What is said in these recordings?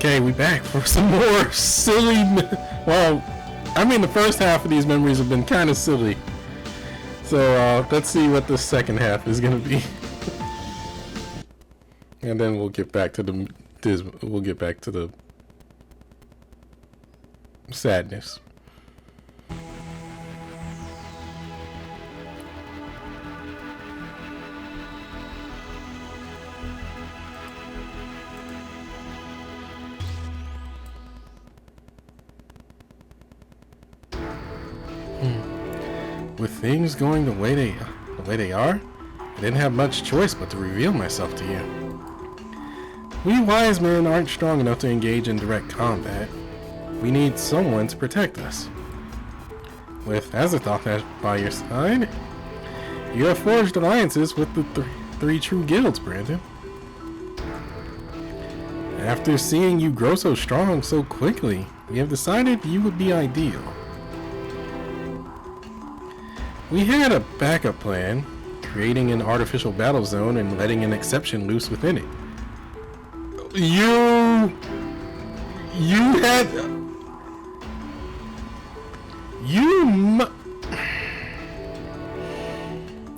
Okay, we back for some more silly. Well, I mean, the first half of these memories have been kind of silly. So let's see what the second half is gonna be, and then we'll get back to the sadness. With things going the way they are, I didn't have much choice but to reveal myself to you. We wise men aren't strong enough to engage in direct combat. We need someone to protect us. With Azathoth by your side, you have forged alliances with the three true guilds, Brandon. After seeing you grow so strong so quickly, we have decided you would be ideal. We had a backup plan, creating an artificial battle zone and letting an exception loose within it.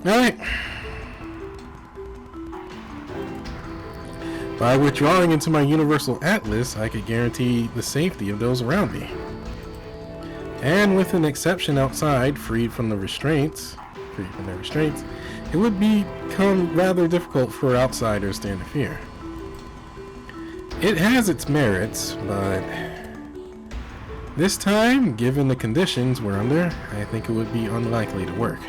Alright. By withdrawing into my universal atlas, I could guarantee the safety of those around me. And with an exception outside, freed from their restraints, it would become rather difficult for outsiders to interfere. It has its merits, but this time, given the conditions we're under, I think it would be unlikely to work.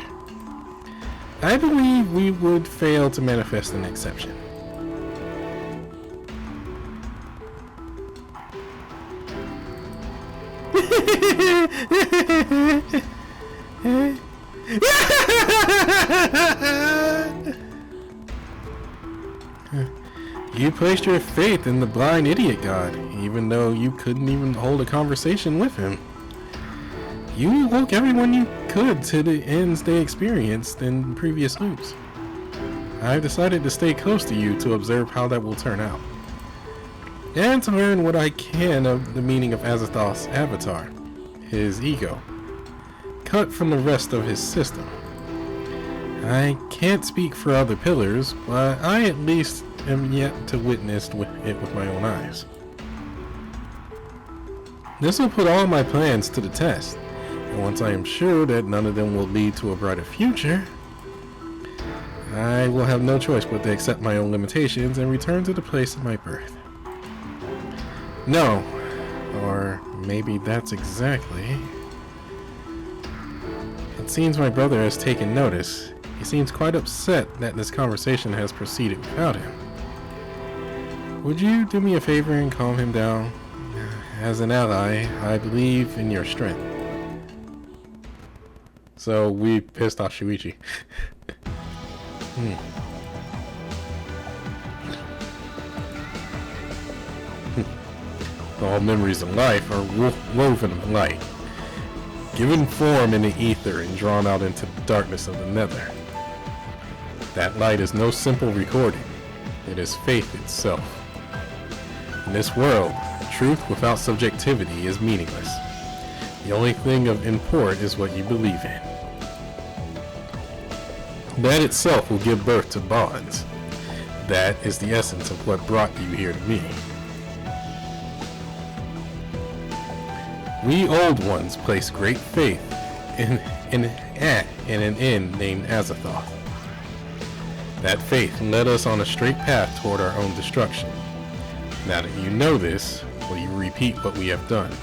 I believe we would fail to manifest an exception. You placed your faith in the blind idiot god, even though you couldn't even hold a conversation with him. You woke everyone you could to the ends they experienced in previous loops. I've decided to stay close to you to observe how that will turn out, and to learn what I can of the meaning of Azathoth's avatar, his ego, cut from the rest of his system. I can't speak for other pillars, but I at least am yet to witness it with my own eyes. This will put all my plans to the test, and once I am sure that none of them will lead to a brighter future, I will have no choice but to accept my own limitations and return to the place of my birth. No, or maybe that's exactly. It seems my brother has taken notice. He seems quite upset that this conversation has proceeded without him. Would you do me a favor and calm him down? As an ally, I believe in your strength. So we pissed off Shuichi. All memories of life are woven of light, given form in the ether and drawn out into the darkness of the nether. That light is no simple recording. It is faith itself. In this world, truth without subjectivity is meaningless. The only thing of import is what you believe in. That itself will give birth to bonds. That is the essence of what brought you here to me. We old ones place great faith in an end named Azathoth. That faith led us on a straight path toward our own destruction. Now that you know this, will you repeat what we have done?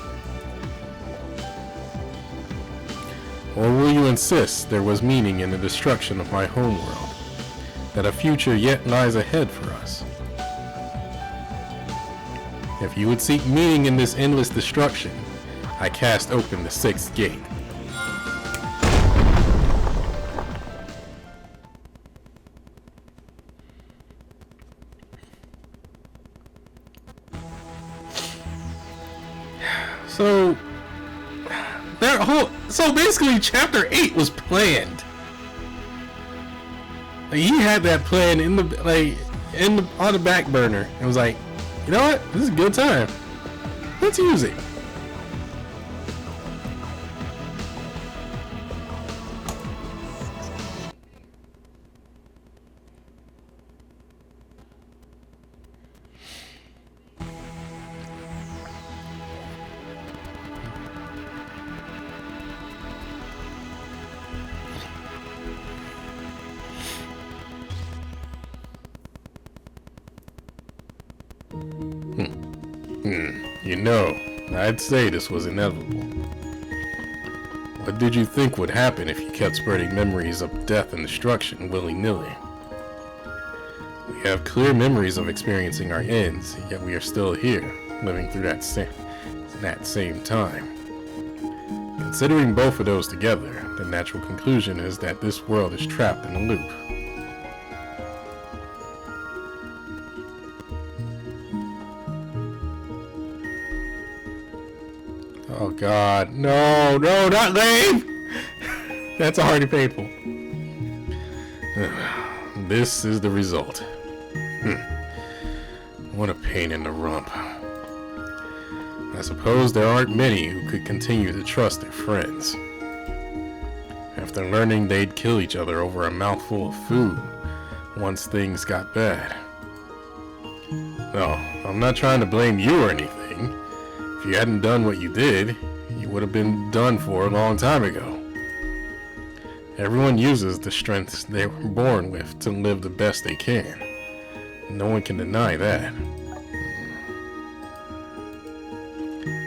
Or will you insist there was meaning in the destruction of my homeworld? That a future yet lies ahead for us? If you would seek meaning in this endless destruction, I cast open the sixth gate. So basically chapter 8 was planned. Like, he had that plan on the back burner. It was like, you know what? This is a good time. Let's use it. You know, I'd say this was inevitable. What did you think would happen if you kept spreading memories of death and destruction willy-nilly? We have clear memories of experiencing our ends, yet we are still here, living through that same time. Considering both of those together, the natural conclusion is that this world is trapped in a loop. Oh God, no, not Lave! That's already painful. This is the result. What a pain in the rump. I suppose there aren't many who could continue to trust their friends. After learning they'd kill each other over a mouthful of food once things got bad. No, I'm not trying to blame you or anything. If you hadn't done what you did, you would have been done for a long time ago. Everyone uses the strengths they were born with to live the best they can. No one can deny that.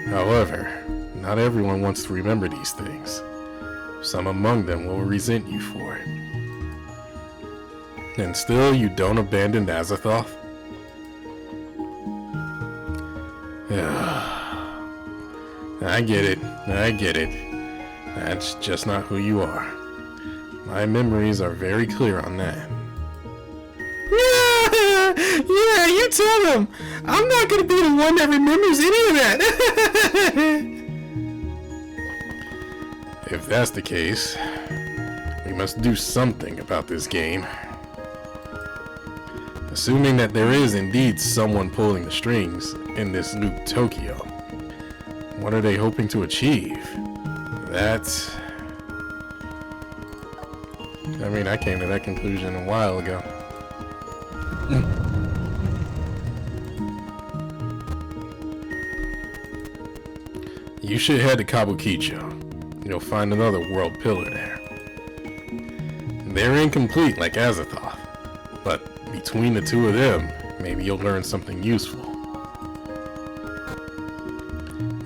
However, not everyone wants to remember these things. Some among them will resent you for it. And still you don't abandon Azathoth? I get it. That's just not who you are. My memories are very clear on that. Yeah, you tell them. I'm not gonna be the one that remembers any of that. If that's the case, we must do something about this game. Assuming that there is indeed someone pulling the strings in this loop Tokyo, what are they hoping to achieve? I came to that conclusion a while ago. You should head to Kabukicho. You'll find another world pillar there. They're incomplete like Azathoth, but between the two of them, maybe you'll learn something useful.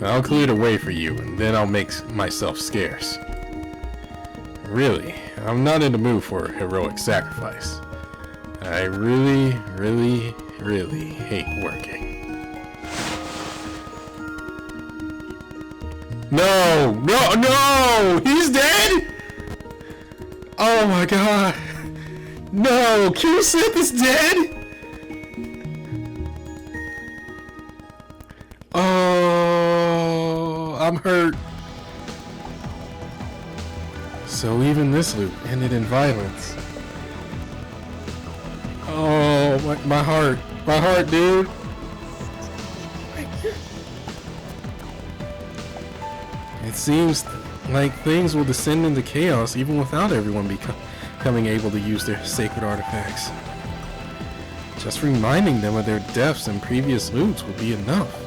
I'll clear the way for you, and then I'll make myself scarce. Really, I'm not in the mood for heroic sacrifice. I really hate working. No! He's dead? Oh my God. No, Q-Sith is dead? Oh, I'm hurt. So even this loop ended in violence. Oh, my heart, dude. It seems like things will descend into chaos even without everyone becoming able to use their sacred artifacts. Just reminding them of their deaths in previous loops will be enough.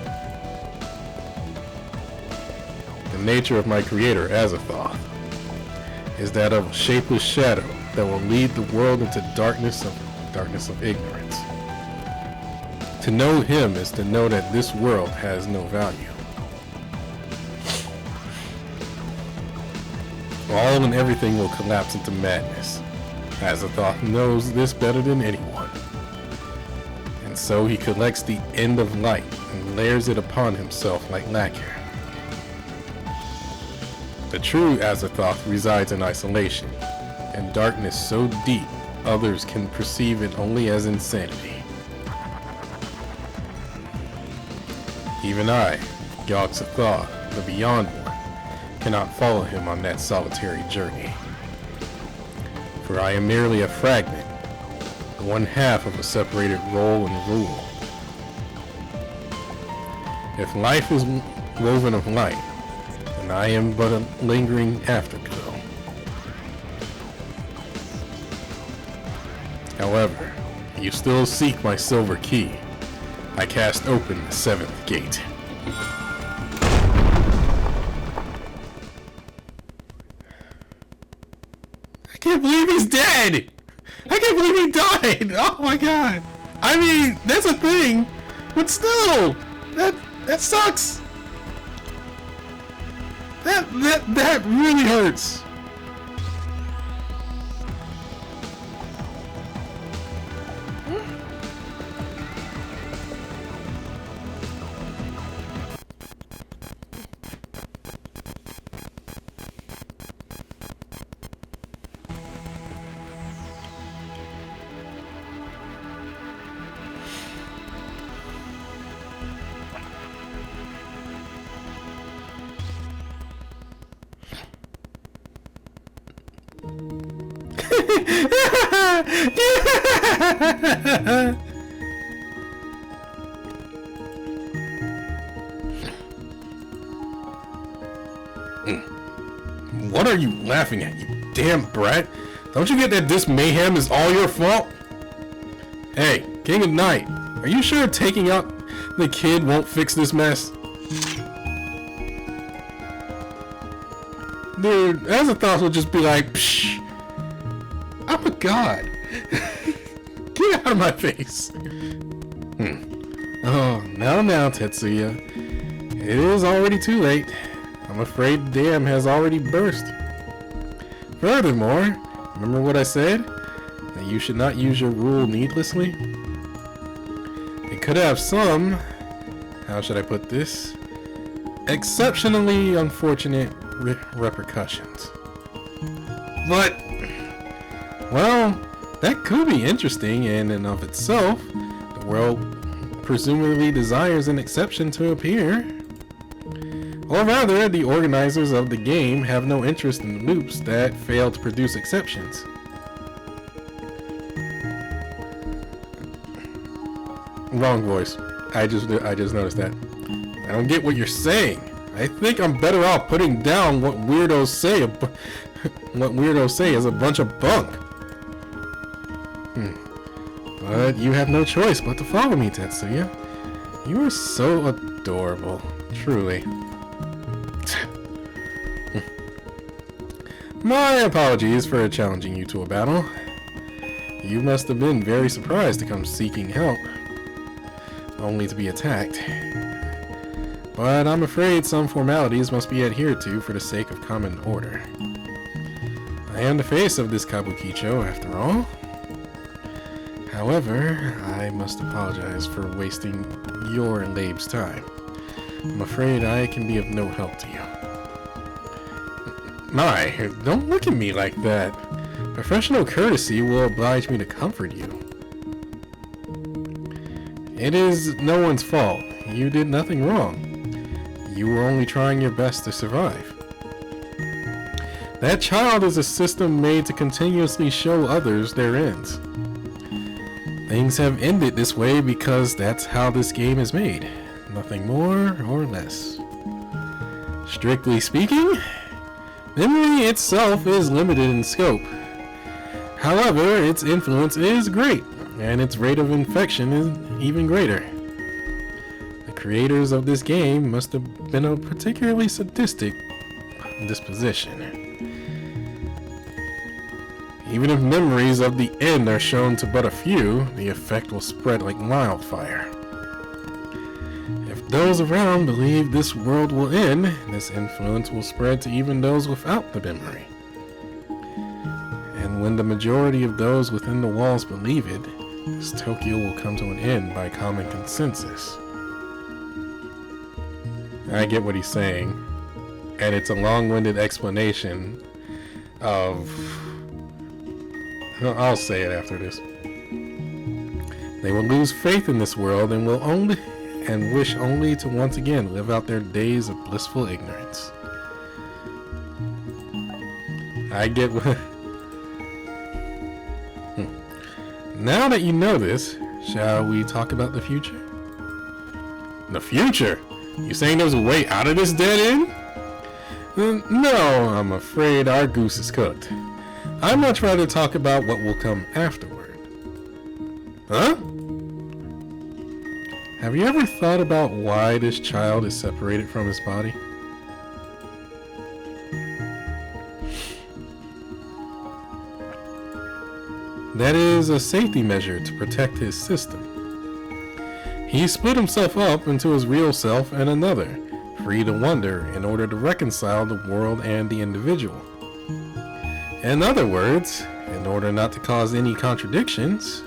The nature of my creator, Azathoth, is that of a shapeless shadow that will lead the world into darkness of ignorance. To know him is to know that this world has no value. All and everything will collapse into madness. Azathoth knows this better than anyone. And so he collects the end of light and layers it upon himself like lacquer. The true Azathoth resides in isolation, and darkness so deep others can perceive it only as insanity. Even I, Yog Sothoth, the Beyond One, cannot follow him on that solitary journey. For I am merely a fragment, one half of a separated role and rule. If life is woven of light, then I am but a lingering afterglow. However, you still seek my silver key. I cast open the 7th gate. I can't believe he's dead! I can't believe he died! Oh my god! I mean, that's a thing, but still! That sucks! That really hurts! What are you laughing at, you damn brat? Don't you get that this mayhem is all your fault? Hey, King of Night, are you sure taking out the kid won't fix this mess? Dude, Azathoth will just be like, psh, I'm a god. Get out of my face. Oh, now, Tetsuya. It is already too late. I'm afraid the dam has already burst. Furthermore, remember what I said? That you should not use your rule needlessly? It could have some, how should I put this? Exceptionally unfortunate repercussions. But, well, that could be interesting in and of itself. The world presumably desires an exception to appear. Or rather, the organizers of the game have no interest in loops that fail to produce exceptions. Wrong voice. I just noticed that. I don't get what you're saying. I think I'm better off putting down what weirdos say. What weirdos say is a bunch of bunk. But you have no choice but to follow me, Tetsuya. You are so adorable, truly. My apologies for challenging you to a battle. You must have been very surprised to come seeking help, only to be attacked. But I'm afraid some formalities must be adhered to for the sake of common order. I am the face of this Kabukicho, after all. However, I must apologize for wasting your and Labe's time. I'm afraid I can be of no help to you. My, don't look at me like that. Professional courtesy will oblige me to comfort you. It is no one's fault. You did nothing wrong. You were only trying your best to survive. That child is a system made to continuously show others their ends. Things have ended this way because that's how this game is made. Nothing more or less. Strictly speaking, memory itself is limited in scope. However, its influence is great, and its rate of infection is even greater. The creators of this game must have been a particularly sadistic disposition. Even if memories of the end are shown to but a few, the effect will spread like wildfire. If those around believe this world will end, this influence will spread to even those without the memory. And when the majority of those within the walls believe it, this Tokyo will come to an end by common consensus. I get what he's saying, and it's a long-winded explanation of... I'll say it after this. They will lose faith in this world and will only and wish only to once again live out their days of blissful ignorance. I get what... Now that you know this, shall we talk about the future? The future? You saying there's a way out of this dead end? No, I'm afraid our goose is cooked. I'd much rather talk about what will come afterward. Huh? Have you ever thought about why this child is separated from his body? That is a safety measure to protect his system. He split himself up into his real self and another, free to wander in order to reconcile the world and the individual. In other words, in order not to cause any contradictions,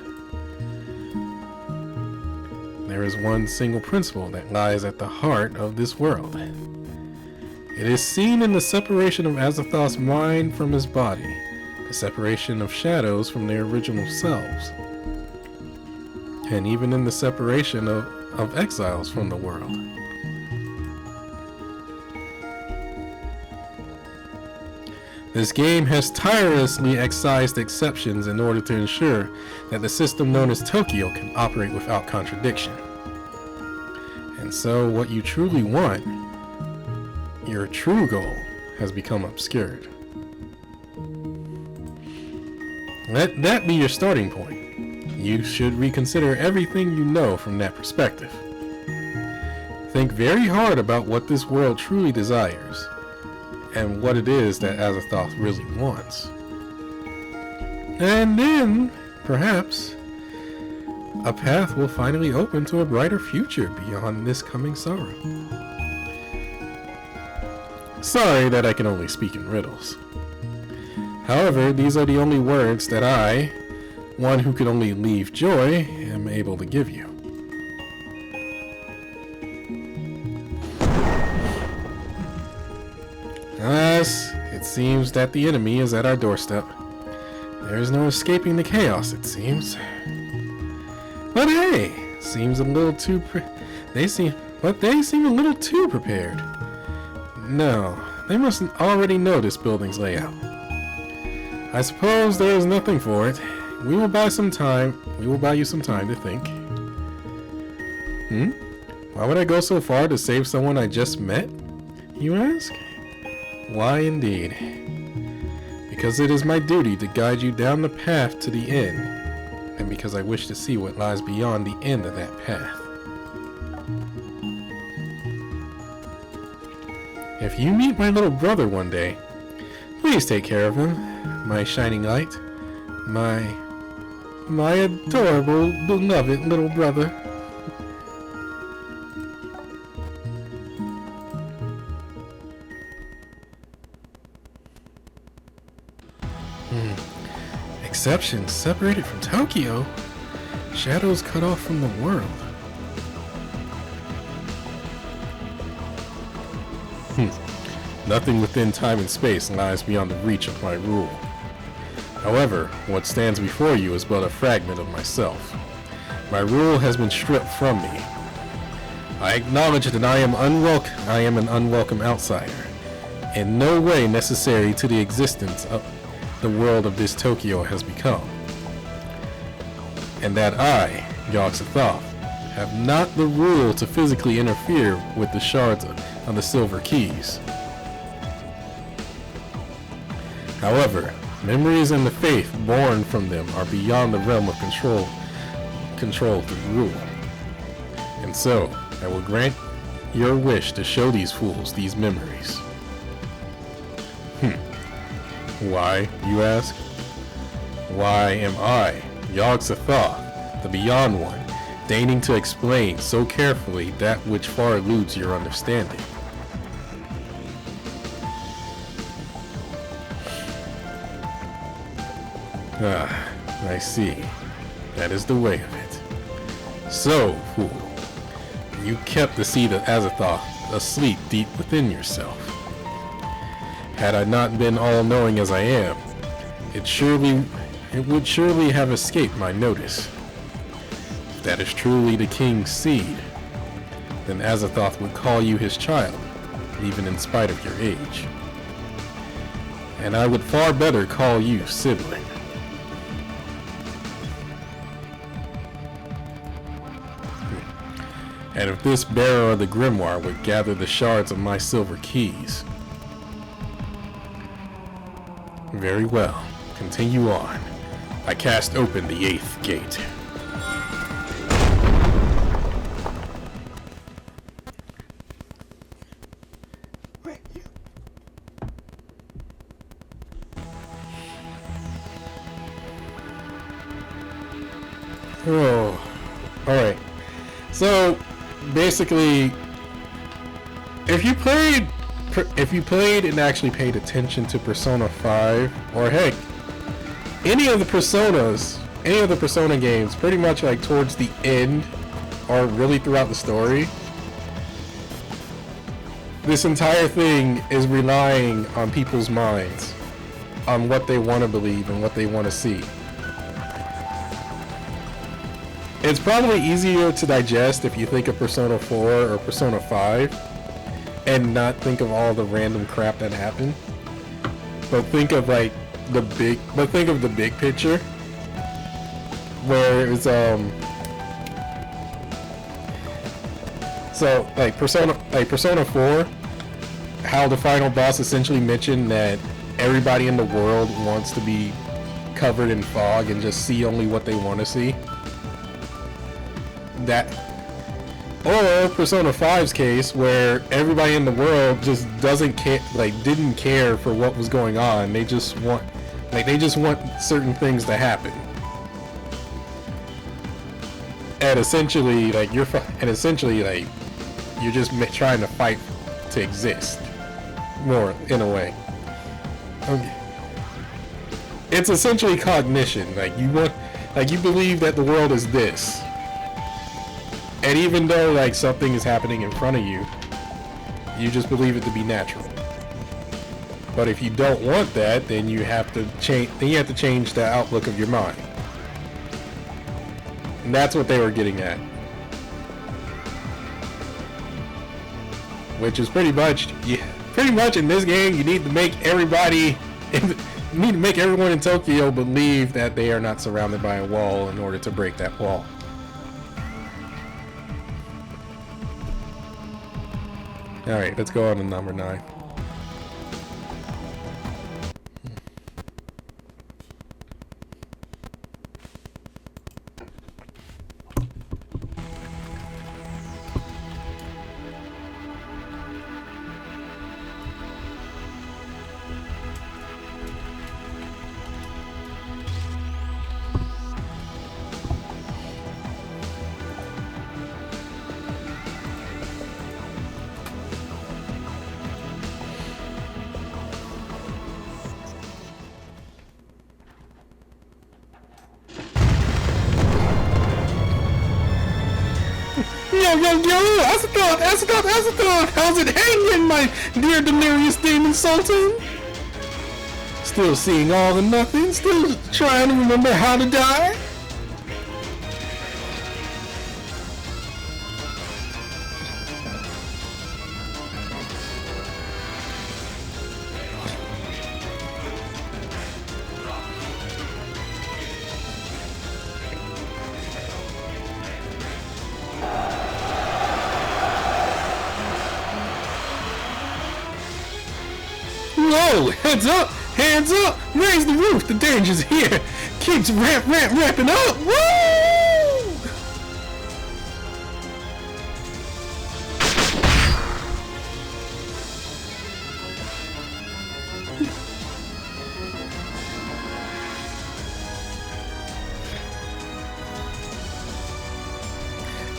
there is one single principle that lies at the heart of this world. It is seen in the separation of Azathoth's mind from his body, the separation of shadows from their original selves, and even in the separation of exiles from the world. This game has tirelessly excised exceptions in order to ensure that the system known as Tokyo can operate without contradiction. And so what you truly want, your true goal, has become obscured. Let that be your starting point. You should reconsider everything you know from that perspective. Think very hard about what this world truly desires, and what it is that Azathoth really wants. And then, perhaps, a path will finally open to a brighter future beyond this coming sorrow. Sorry that I can only speak in riddles. However, these are the only words that I, one who can only leave joy, am able to give you. Alas, it seems that the enemy is at our doorstep. There is no escaping the chaos, it seems. But hey, seems a little too they seem a little too prepared. No, they mustn't already know this building's layout. I suppose there is nothing for it. We will buy you some time to think. Why would I go so far to save someone I just met, you ask? Why indeed? Because it is my duty to guide you down the path to the end, and because I wish to see what lies beyond the end of that path. If you meet my little brother one day, please take care of him, my shining light, my adorable, beloved little brother. Exceptions separated from Tokyo. Shadows cut off from the world. Nothing within time and space lies beyond the reach of my rule. However, what stands before you is but a fragment of myself. My rule has been stripped from me. I acknowledge that I am an unwelcome outsider, in no way necessary to the existence of the world of this Tokyo has become. And that I, Yog Sothoth, have not the rule to physically interfere with the shards of the silver keys. However, memories and the faith born from them are beyond the realm of control through rule. And so, I will grant your wish to show these fools these memories. Why, you ask? Why am I, Yog Sothoth, the Beyond One, deigning to explain so carefully that which far eludes your understanding? I see. That is the way of it. So, fool, you kept the seed of Azathoth asleep deep within yourself. Had I not been all-knowing as I am, it would surely have escaped my notice. If that is truly the king's seed, then Azathoth would call you his child, even in spite of your age. And I would far better call you sibling. And if this bearer of the grimoire would gather the shards of my silver keys. Very well. Continue on. I cast open the 8th gate. Oh, alright. So, basically, if you played and actually paid attention to Persona 5, or heck, any of the Persona games, pretty much like towards the end, or really throughout the story, this entire thing is relying on people's minds, on what they want to believe and what they want to see. It's probably easier to digest if you think of Persona 4 or Persona 5 and not think of all the random crap that happened. But think of the big picture where it's so Persona 4, how the final boss essentially mentioned that everybody in the world wants to be covered in fog and just see only what they want to see. That, or Persona 5's case where everybody in the world just doesn't care, didn't care for what was going on. They just want certain things to happen. And essentially, you're just trying to fight to exist, more in a way. Okay. It's essentially cognition. You believe that the world is this. And even though something is happening in front of you, you just believe it to be natural. But if you don't want that, then you have to change. Then you have to change the outlook of your mind. And that's what they were getting at. Which is pretty much in this game, you need to make everyone in Tokyo believe that they are not surrounded by a wall in order to break that wall. Alright, let's go on to number 9. Yo, Azathoth, how's it hanging, my dear delirious demon sultan? Still seeing all and nothing, still trying to remember how to die? Whoa! Hands up! Raise the roof! The danger's here! Keeps ramping up! Woo!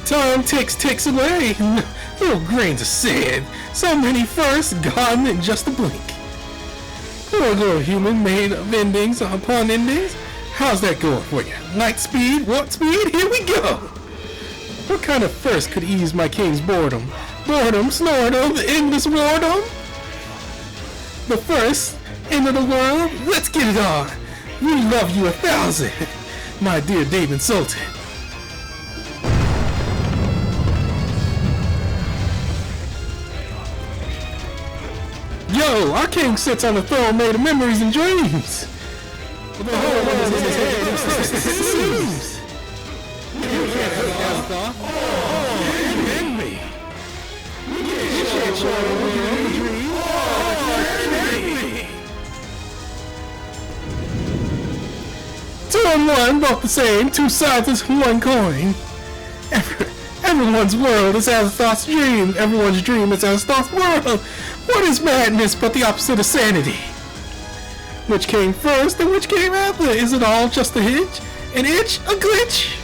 Time ticks away! Little grains of sand! So many firsts gone in just a blink! Poor little human made of endings upon endings. How's that going for you? Light speed? Warp speed? Here we go! What kind of first could ease my king's boredom? Boredom, snortum, endless boredom? The first, end of the world? Let's get it on! We love you 1,000! My dear Demon Sultan. Yo, our king sits on a throne made of memories and dreams. With the whole world in his head, it seems. You can't hurt Azathoth. and one, both the same, two sides of one coin. Everyone's world is Azathoth's dream. Everyone's dream is Azathoth's world. What is madness but the opposite of sanity? Which came first and which came after? Is it all just a hitch? An itch? A glitch?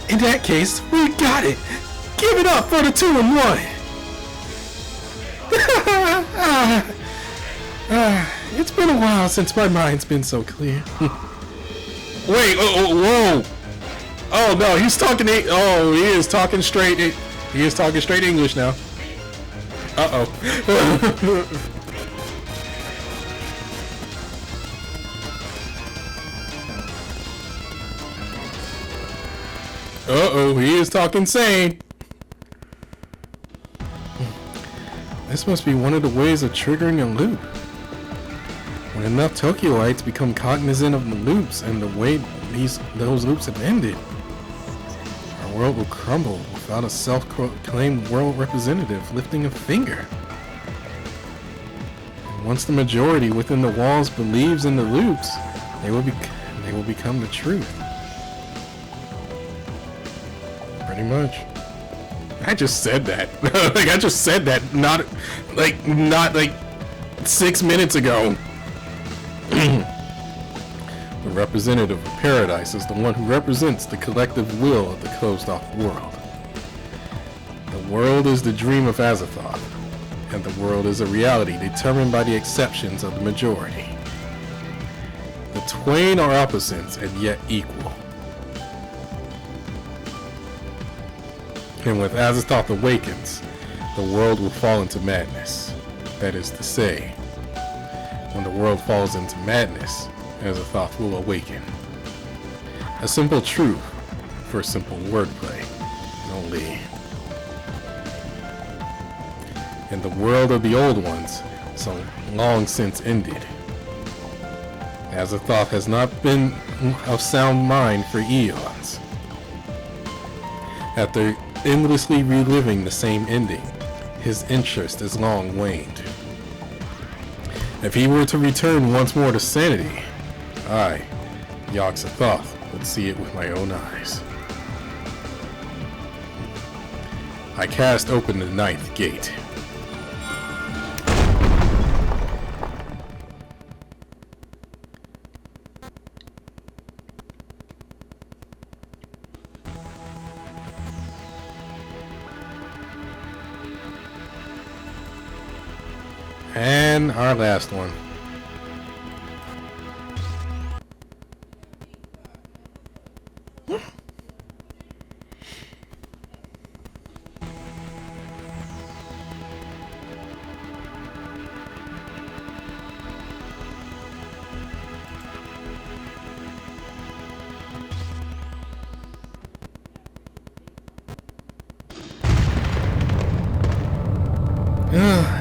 In that case, we got it. Give it up for the 2 and 1. It's been a while since my mind's been so clear. Wait, whoa. Oh no, he's talking. Oh, he is talking straight. He is talking straight English now. Uh-oh. Uh-oh, he is talking sane. This must be one of the ways of triggering a loop. When enough Tokyoites become cognizant of the loops and the way those loops have ended, our world will crumble without a self-proclaimed world representative lifting a finger. And once the majority within the walls believes in the loops, they will become the truth. Pretty much. I just said that. Like I just said that not like 6 minutes ago. The representative of paradise is the one who represents the collective will of the closed-off world. The world is the dream of Azathoth, and the world is a reality determined by the exceptions of the majority. The twain are opposites and yet equal. And when Azathoth awakens, the world will fall into madness. That is to say, when the world falls into madness, Azathoth will awaken. A simple truth for simple wordplay, only. In the world of the old ones, so long since ended, Azathoth has not been of sound mind for eons. After endlessly reliving the same ending, his interest has long waned. If he were to return once more to sanity, I, Yog Sothoth, would see it with my own eyes. I cast open the 9th gate. And our last one.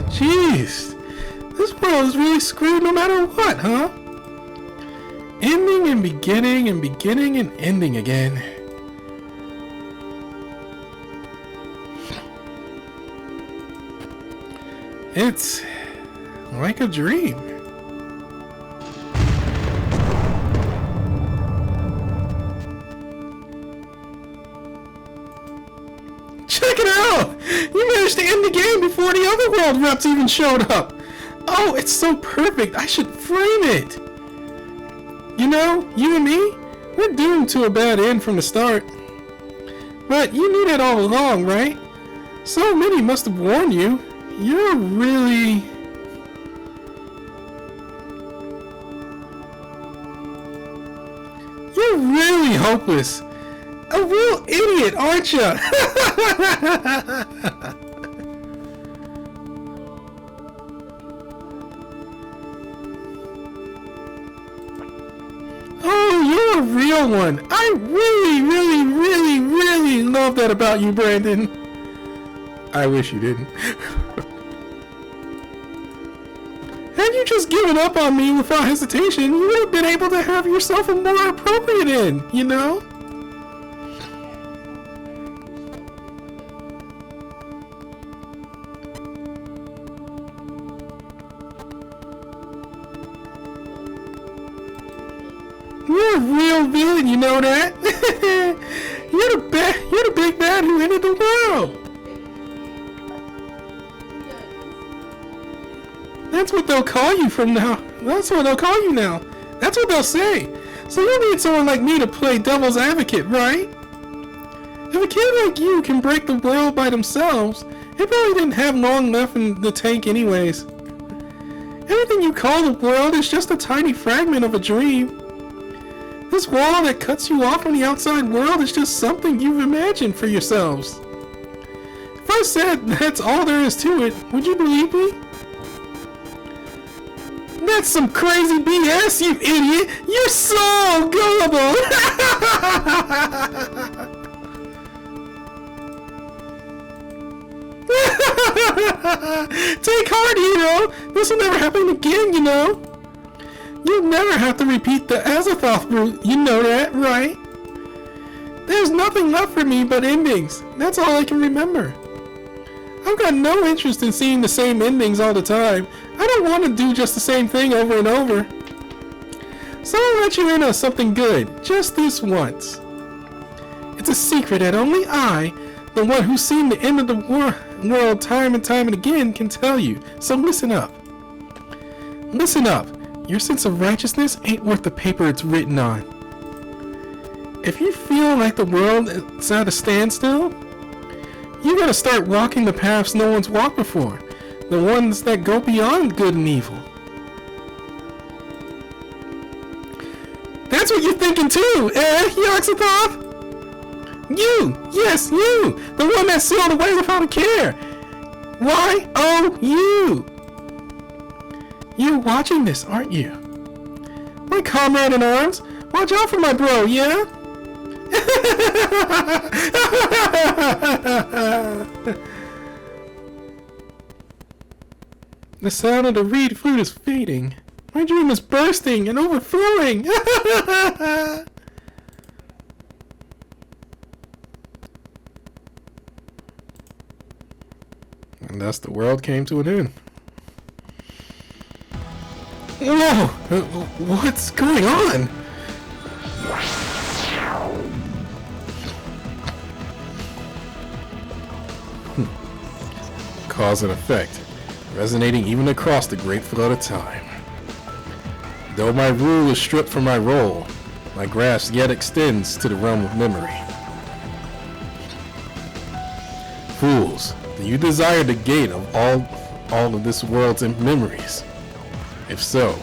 Jeez. This world is really screwed no matter what, huh? Ending and beginning and beginning and ending again. It's like a dream. Check it out! You managed to end the game before the other world reps even showed up. Oh, it's so perfect. I should frame it. You know, you and me, we're doomed to a bad end from the start. But you knew that all along, right? So many must have warned you. You're really hopeless. A real idiot, aren't you? Oh, you're a real one. I really love that about you, Brandon. I wish you didn't. Had you just given up on me without hesitation, you would have been able to have yourself a more appropriate end, you know? You're a real villain, you know that? You're the big bad who ended the world. That's what they'll call you from now. That's what they'll call you now. That's what they'll say. So you need someone like me to play devil's advocate, right? If a kid like you can break the world by themselves, they probably didn't have long left in the tank anyways. Everything you call the world is just a tiny fragment of a dream. This wall that cuts you off from the outside world is just something you've imagined for yourselves. If I said that's all there is to it, would you believe me? That's some crazy BS, you idiot! You're so gullible! Take heart, hero! This will never happen again, you know? You'll never have to repeat the Azathoth route, you know that, right? There's nothing left for me but endings. That's all I can remember. I've got no interest in seeing the same endings all the time. I don't want to do just the same thing over and over. So I'll let you in on something good, just this once. It's a secret that only I, the one who's seen the end of the world time and time and again, can tell you. So listen up. Listen up. Your sense of righteousness ain't worth the paper it's written on. If you feel like the world is at a standstill, you gotta start walking the paths no one's walked before. The ones that go beyond good and evil. That's what you're thinking too, Yog Sothoth? You! Yes, you! The one that sailed away without a care! Why? Oh, you! You're watching this, aren't you? My comrade in arms, watch out for my bro, yeah? The sound of the reed flute is fading. My dream is bursting and overflowing. And thus the world came to an end. Whoa! What's going on? Cause and effect, resonating even across the great flood of time. Though my rule is stripped from my role, my grasp yet extends to the realm of memory. Fools, do you desire the gate of all of this world's memories? If so,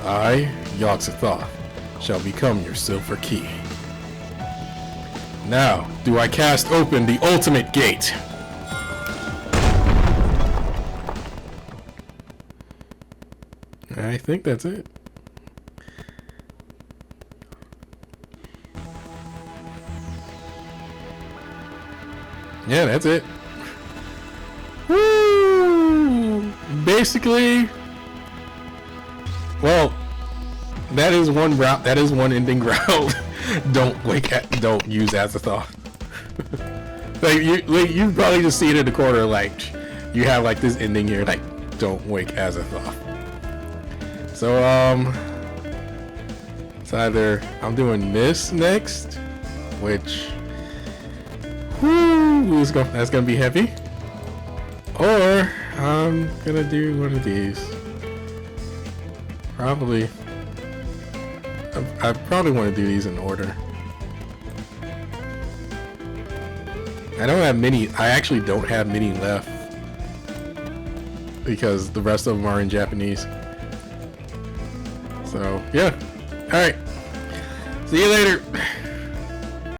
I, Yog Sothoth, shall become your silver key. Now, do I cast open the ultimate gate? I think that's it. Yeah, that's it. Woo! Basically, well, that is one route. That is one ending route. Don't use Azathoth. You probably just see it in the corner. Like you have like this ending here. Like don't wake Azathoth. So it's either I'm doing this next, which that's gonna be heavy, or I'm gonna do one of these. Probably, I probably want to do these in order. I don't have many. I actually don't have many left because the rest of them are in Japanese. So, yeah. Alright. See you later.